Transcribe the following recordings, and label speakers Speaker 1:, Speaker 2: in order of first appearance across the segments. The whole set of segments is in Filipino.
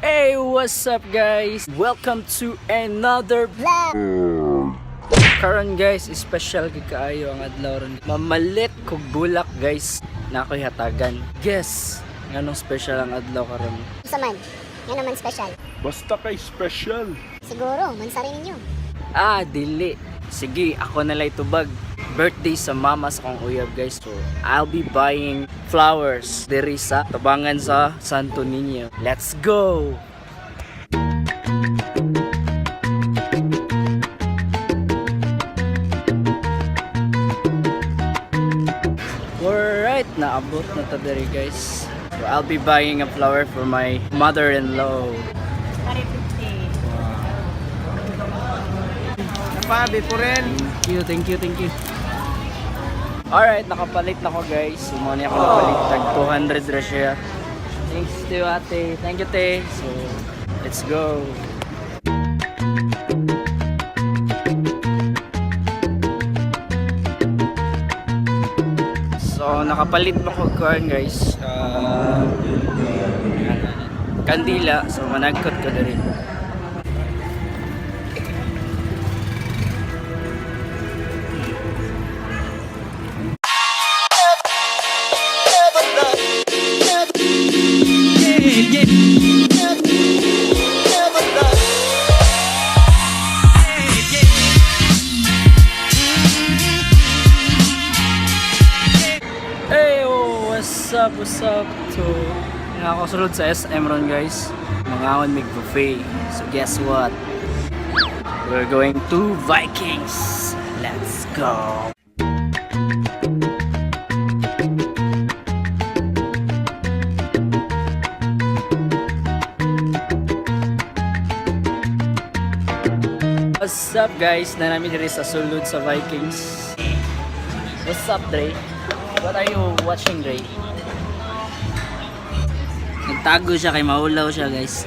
Speaker 1: Hey, what's up guys? Welcome to another vlog. Karon guys, special kay kaayo ang adlaw ron. Mamalit kog bulak guys na ako'y hatagan. Guess, nganong special ang adlaw karon?
Speaker 2: Isa man, yan naman special.
Speaker 3: Basta kay special.
Speaker 2: Siguro, mansari ninyo.
Speaker 1: Dili. Sige, ako na lay tubag. Birthday sa mama sa kong uyab guys. So, I'll be buying flowers diri sa tabangan sa Santo Niño. Let's go! Alright, naabot na ta diri guys. So, I'll be buying a flower for my mother-in-law.
Speaker 3: Pabi ko rin.
Speaker 1: Thank you. Alright, nakapalit na ko guys. Sumuni ako nakapalit. Tag 200 ra siya. Thanks to ate. Thank you, te. So, let's go. So, nakapalit na ko guys. Kandila. So, managkot ko na rin. What's up? So, nakakasunod sa SM ron guys. Mangaon mig buffet. So guess what? We're going to Vikings. Let's go. What's up guys? Na namin diri sa sulod sa Vikings. What's up, Dre? What are you watching, Dre? Nagtago siya kay maulaw siya guys.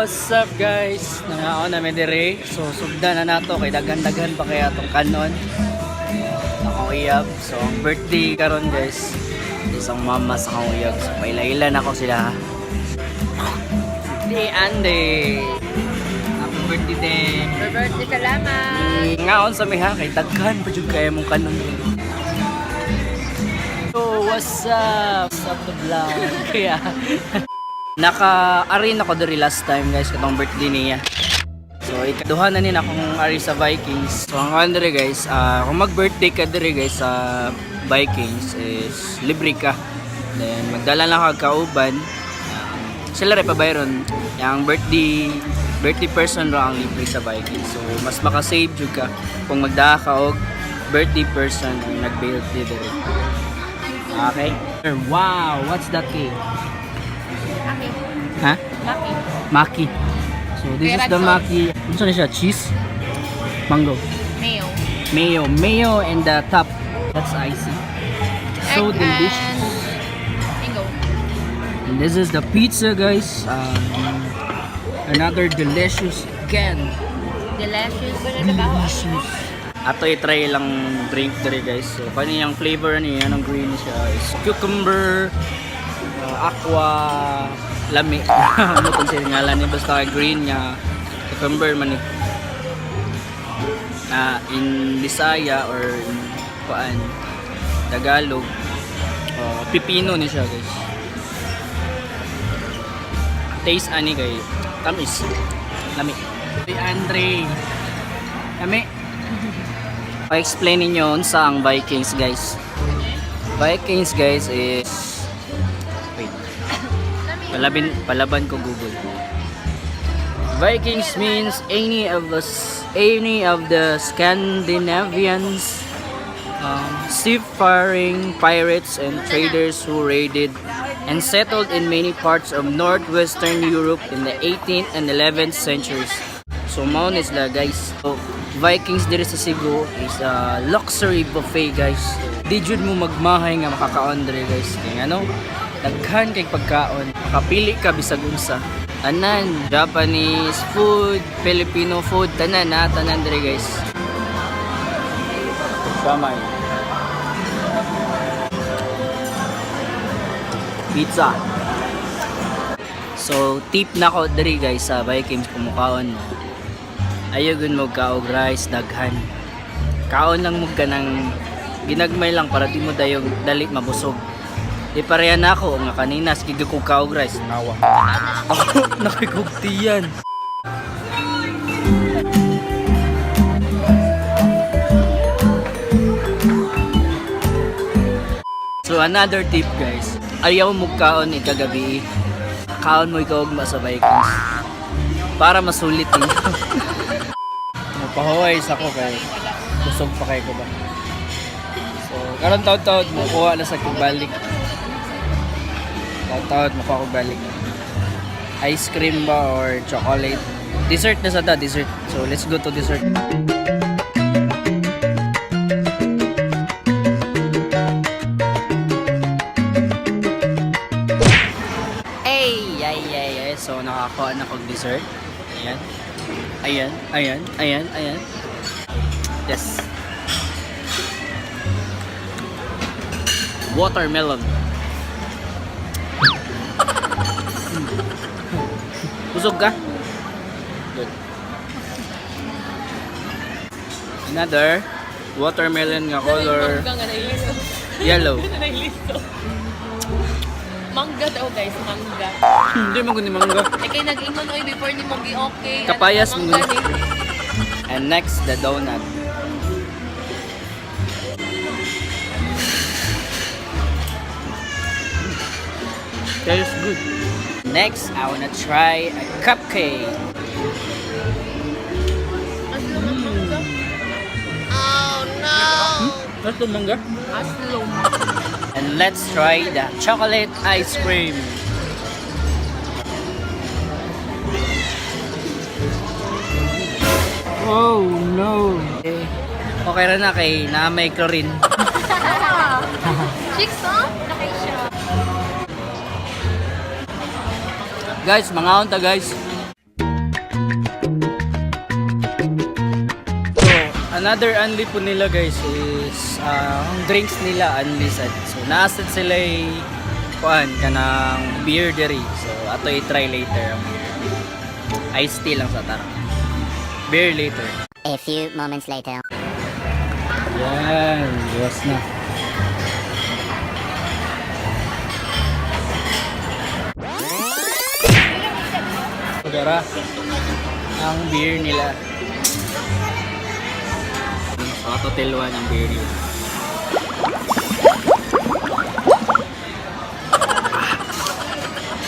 Speaker 1: What's up guys? Nangaon na medere. So sugdan na nato kay daghan-daghan pa kaya tong kanon. Akong uyab. So ang birthday karon guys. Isang mama sa akong uyab. So paila-ila na ako sila. Di Andy. Happy birthday din.
Speaker 2: Happy birthday, salamat.
Speaker 1: Ngaon sa miha kay daghan pa jud kaya mong kanon. So what's up? What's up the vlog? Kaya naka-arena ko diri last time guys katong birthday niya. So ikaduha na nila kung ari sa Vikings. So ang andre guys, kung mag-birthday ka dire guys sa Vikings is libre ka. Then magdala lang ka kauban. Sila rin pabayron yung birthday person ra ang libre sa Vikings. So mas maka-save jud ka kung magdaa ka og birthday person ang nag-birthday dire. Okay? Wow, what's that cake?
Speaker 2: Maki.
Speaker 1: Ha?
Speaker 2: Maki.
Speaker 1: Maki. So this is the maki. Ano na siya? Cheese? Mango.
Speaker 2: Mayo.
Speaker 1: Mayo and the top. That's icy. So
Speaker 2: Egg
Speaker 1: delicious.
Speaker 2: and mango.
Speaker 1: And this is the pizza, guys. Another delicious again.
Speaker 2: Delicious.
Speaker 1: Delicious. Ato i-try lang drink dere guys. So kaniyang flavor niya ng green siya is cucumber, aqua, lami. Ano kung sino ngalan niya basta green niya cucumber man ni. In Bisaya or in kuan Tagalog, pipino ni siya guys. Taste ani kay tamis. Lami. Si Andre. Lami. Pa-explain ninyo sa ang Vikings guys. Vikings guys is wait. Palaban ko Google. Vikings means any of the Scandinavians seafaring pirates and traders who raided and settled in many parts of northwestern Europe in the 18th and 11th centuries. So mao is la guys. So, Vikings diri sa Cebu is a luxury buffet guys. Di jud mo magmahay nga makakaon diri guys. Kaya ano, daghan kay pagkaon. Makapili ka bisag unsa. Tanan, Japanese food, Filipino food, tanan diri guys. Samay. Pizza. So tip na ko diri guys sa Vikings kumukaon mo. Ayagun mo ka og rice daghan. Kaon lang mo ka ng ginagmay lang para di mo dayong dali mabusog. Di pareha na ako nga kanina sige ko ka og rice nawa. Ako nakikugtiyan. So another tip guys. Ayaw mo kaon ikagabi. Kaon mo ikaw og sa Vikings. Para masulit din. Pahuway sa ko kay busog pa kay ko ba. So karon taud-taud mo kuha na sa balik. Taud-taud mo kuha ko balik. Ice cream ba or chocolate? Dessert na sa dessert. So let's go to dessert. Ay. So nakakuha na kog dessert. Ayan. Yes. Watermelon. Busog ka? Good. Another watermelon nga color yellow.
Speaker 4: Mangga daw guys, mangga.
Speaker 1: Hindi mo guni mangga.
Speaker 4: Eh kay nag-ingon oy before ni mo gi-okay.
Speaker 1: Kapayas mo.
Speaker 4: Mangga ni.
Speaker 1: And next, the donut. Tastes good. Next, I wanna try a cupcake.
Speaker 4: Aslong mangga. Oh no.
Speaker 1: What's the mangga?
Speaker 4: Aslong.
Speaker 1: And let's try the chocolate ice cream. Oh no. Okay ra na kay na may chlorine.
Speaker 4: Chicks oh? Nakay siya.
Speaker 1: Guys, mangaon ta guys. So, another unli po nila guys is ang drinks nila unli sad. So, naasad sila kuan kanang beer diri. So, ato i-try later ang beer. Iced tea lang sa tarang. Beer later.
Speaker 2: A few moments later.
Speaker 1: Yan, buwas na. Saudara, ang beer nila. So, Total 1 ang beer yun.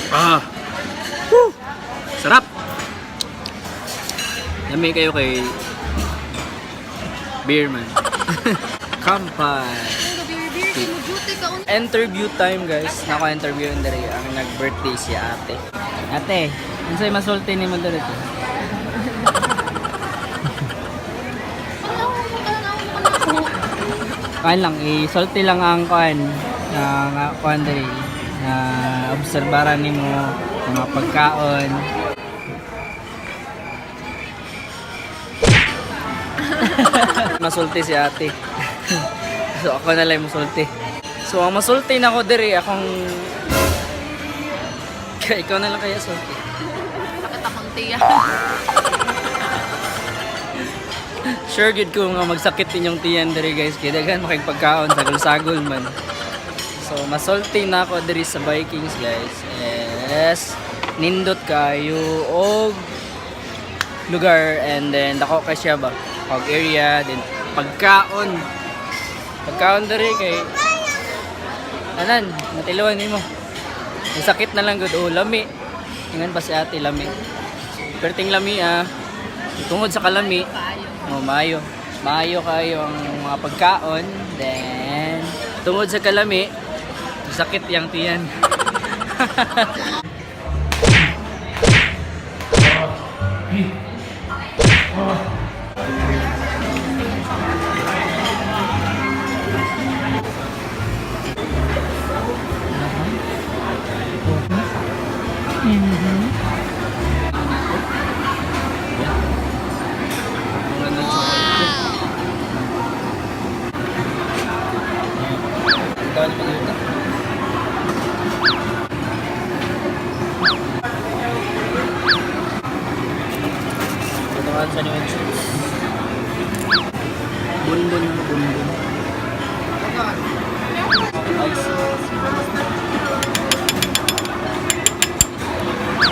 Speaker 1: Ah! Woo! Sarap! Lamig kayo kay beer man. Kampai! Interview time guys. Naka-interview yung dali. Ang nag-birthday si ate. Ate, ano sa'yo masulti ni mo dali ito? Kain lang, isulti lang ang kuan ng kuan dali na obserbaran ni mo mga pagkaon. Masulti si ate. So ako na lang masulti. So ang masulti na ko diri akong ikaw na lang kaya sulti.
Speaker 4: Bakit akong tiya?
Speaker 1: Sure good ko nga magsakit inyong tiyan diri guys. Kaya daghan makigpagkaon sagol-sagol man. So masulti na ako diri sa Vikings guys. Yes. Nindot kayo og lugar and then dako kay siya ba og area then pagkaon diri kay anan matiluan nimo sakit na lang gud o lami ingan pa si ate lami perting lami tungod sa kalami maayo kayo ang mga pagkaon then tungod sa kalami sakit yang tiyan. Sa new entrance. Bunbun.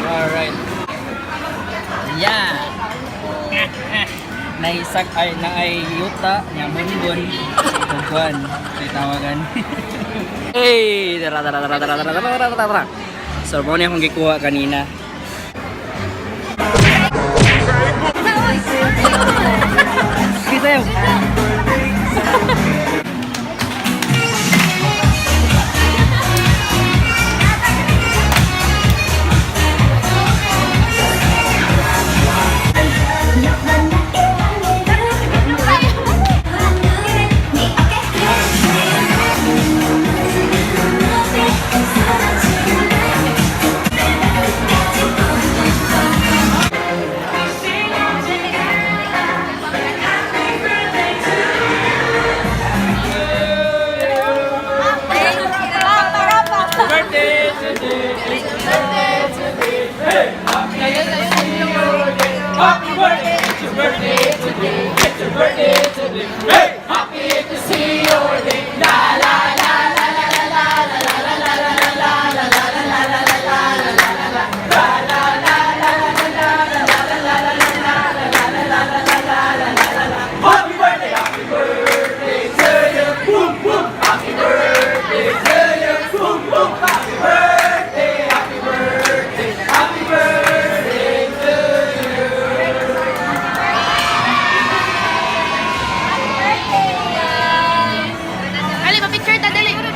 Speaker 1: Alright. Yeah. Naisak ay yuta nya bunbun. Tuguan ditawagan. Hey, tara. So mo ni akong gikuha kanina. Kita yun.
Speaker 4: Ali, pa-picture ta, dali.
Speaker 1: 1, 2,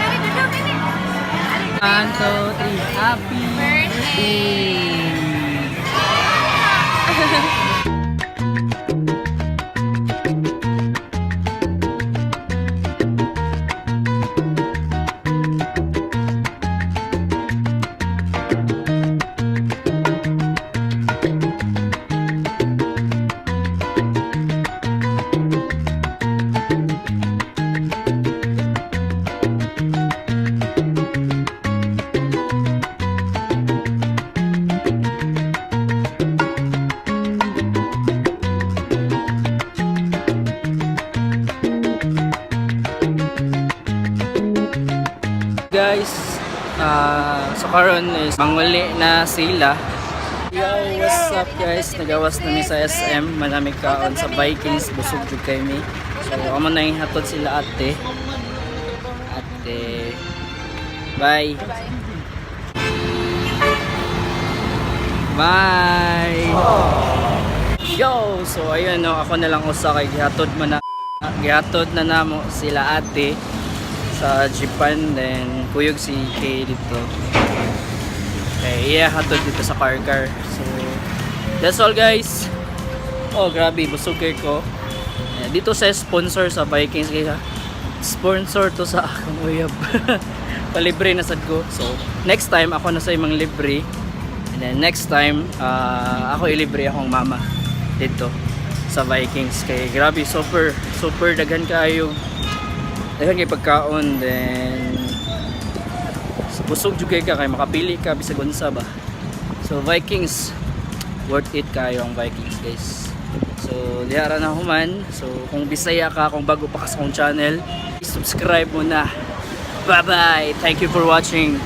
Speaker 1: 3. Happy birthday! Guys, so karon is manguli na sila Yo, what's up guys? Nagawas na mi sa SM. Manamig kaon sa Vikings. Busog jud kay mi. So, amo na yung hatod sila ate. Ate. Bye. Bye. Yo, so ayun no, ako na lang usa kay gihatod na namo sila ate sa Japan, then kuyog si Kay dito. Okay, iya hatod dito sa car. So, that's all guys. Oh, grabe, busog kay ko. Dito sa sponsor sa Vikings kaya sponsor to sa akong uyab. Palibre na sad ko. So, next time ako na sa imong libre. And then next time, ako ilibre akong mama dito sa Vikings. Kay grabe, super daghan kaayo. Daghan kay pagkaon, then busog jud kay ka kay makapili ka bisag unsa ba. So Vikings, worth it kayo ang Vikings guys. So diara na human. So kung Bisaya ka, kung bago pa ka sa akong channel, subscribe mo na. Bye bye. Thank you for watching.